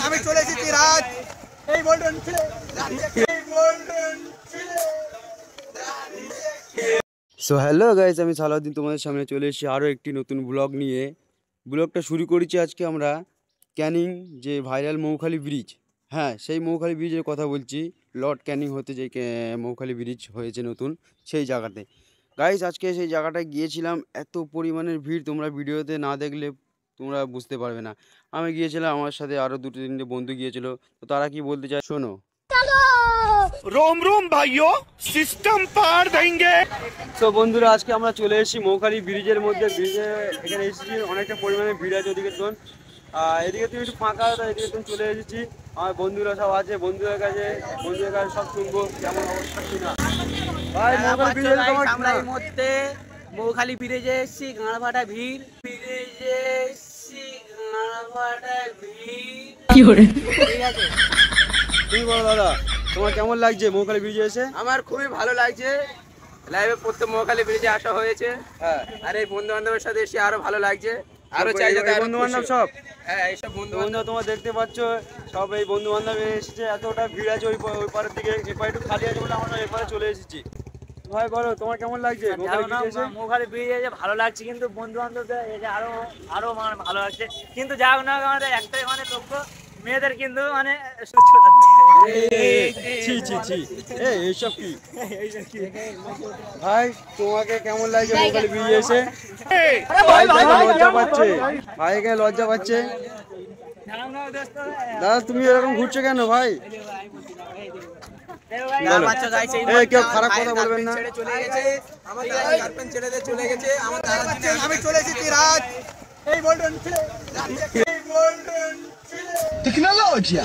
আমি চলে এসেছি রাজ এই গোল্ডেন ছেলে সো হ্যালো গাইস, আমি সালাউদ্দিন তোমাদের সামনে চলে এসেছি আরও একটি নতুন ব্লগ নিয়ে। ব্লগটা শুরু করেছি আজকে আমরা ক্যানিং যে ভাইরাল মৌখালি ব্রিজ, হ্যাঁ সেই মৌখালি ব্রিজের কথা বলছি। লর্ড ক্যানিং হতে যে মৌখালি ব্রিজ হয়েছে নতুন, সেই জায়গাতে গাইস আজকে সেই জায়গাটায় গিয়েছিলাম। এত পরিমাণের ভিড়, তোমরা ভিডিওতে না দেখলে তোমরা বুঝতে পারবে না। আমি গিয়েছিলাম, আমার সাথে আরও দুটো তিনটে বন্ধু গিয়েছিল। তো তারা কি বলতে চায় শোনো। रोम रोम भाइयों, सिस्टम पार देंगे। তো বন্ধুরা, আজকে আমরা চলে এসেছি মৌখালি ব্রিজের মধ্যে। ব্রিজে এখানে এসেছি, অনেকটা পরিমাণে ভিড় আছে ওদিকে। এদিকে তুমি একটু ফাঁকা, এদিকে তুমি চলে এসেছি। আমার বন্ধুরা সব আছে, বন্ধুদের কাছে সব শুনবো কেমন অবস্থা কিনা। ভাই মৌখালি ব্রিজে আমরা এই মুহূর্তে মৌখালি ব্রিজে এসেছি, গাঁড়ভাটা ভিড় ব্রিজে এসেছি, গাঁড়ভাটা ভিড়। ঠিক আছে, তুমি বলো দাদা, তোমার কেমন লাগছে মৌখালি ব্রিজে এসে? আমার খুবই ভালো লাগছে। লাইভে প্রত্যেক মৌখালি ব্রিজে আসা হয়েছে, হ্যাঁ। আর এই বন্ধু বান্ধবের সাথে এসে আরো ভালো লাগছে। আরো চাই যাতে বন্ধু বান্ধব সব, হ্যাঁ এইসব বন্ধু বন্ধু তোমরা দেখতে পাচ্ছ সব এই বন্ধু বান্ধব এসেছে। এতটা ভিড় আছে ওই পারের দিকে, এপারে একটু খালি আছে বলে আমরা এপারে চলে এসেছি। ভাই বলো তোমার কেমন লাগছে মৌখালি ব্রিজে এসে? ভালো লাগছে, কিন্তু বন্ধু বান্ধবদের এসে আরো মানে ভালো লাগছে। কিন্তু যা হোক না, আমাদের একটাই মানে লক্ষ্য, মেয়েদের কিন্তু মানে এইসব কি ভাই, তোমাকে কেমন লাগছে মৌখালি ব্রিজে এসে? ভাই লজ্জা পাচ্ছে, ভাই এখানে লজ্জা পাচ্ছে। দাদা তুমি এরকম ঘুরছো কেন ভাই? কেউ খারাপ কথা বলবেন না। আমি চলে এসেছি রাজ এই গোল্ডেন ছেলে टेक्नोलॉजिया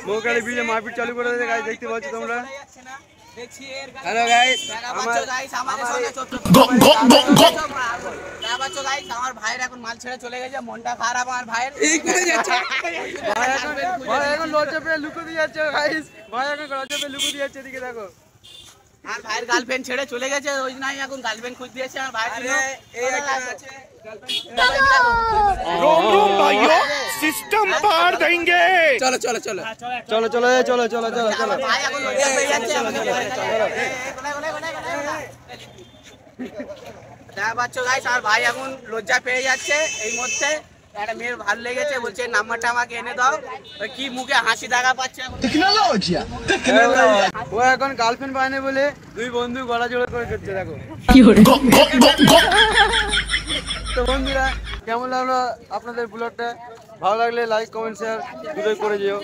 মৌখালি ব্রিজে মারপিট চালু করে দিয়েছে গাইস, দেখতে পাচ্ছ তোমরা। হ্যালো গাইস, আমার ভাইয়ের এখন মাল ছেড়ে চলে গেছে, মনটা খারাপ আমার ভাইয়ের। ভাই এখন লজ্জা পেয়ে লুকোতে যাচ্ছে গাইস, ভাই এখন লজ্জা পেয়ে লুকোতে যাচ্ছে, এদিকে দেখো। আর ভাইয়ের গার্লফ্রেন্ড ছেড়ে চলে গেছে, ওই জন্য এখন গার্লফ্রেন্ড খুঁজ দিয়েছে আমার ভাইয়ের জন্য। रोम रोम भाइयों, सिस्टम पार देंगे। চলো চলো চলো চলো চলো চলো চলো চলো চলো। ভাই এখন লজ্জা পেয়ে যাচ্ছে আমাকে। দেখা পাচ্ছ গাইস, আর ভাই এখন লজ্জা পেয়ে যাচ্ছে। এই মুহূর্তে একটা মেয়ের ভালো লেগেছে, বলছে নাম্বারটা আমাকে এনে দাও। ওই কি মুখে হাসি দেখা পাচ্ছে এখন। टेक्नोलॉजिया ও এখন গার্লফ্রেন্ড পায়নি বলে দুই বন্ধু গলা জোড়া করে করছে, দেখো। তো বন্ধুরা, কেমন লাগলো আপনাদের ব্লগটা? ভালো লাগলে লাইক কমেন্ট শেয়ার দুটোই করে যেও।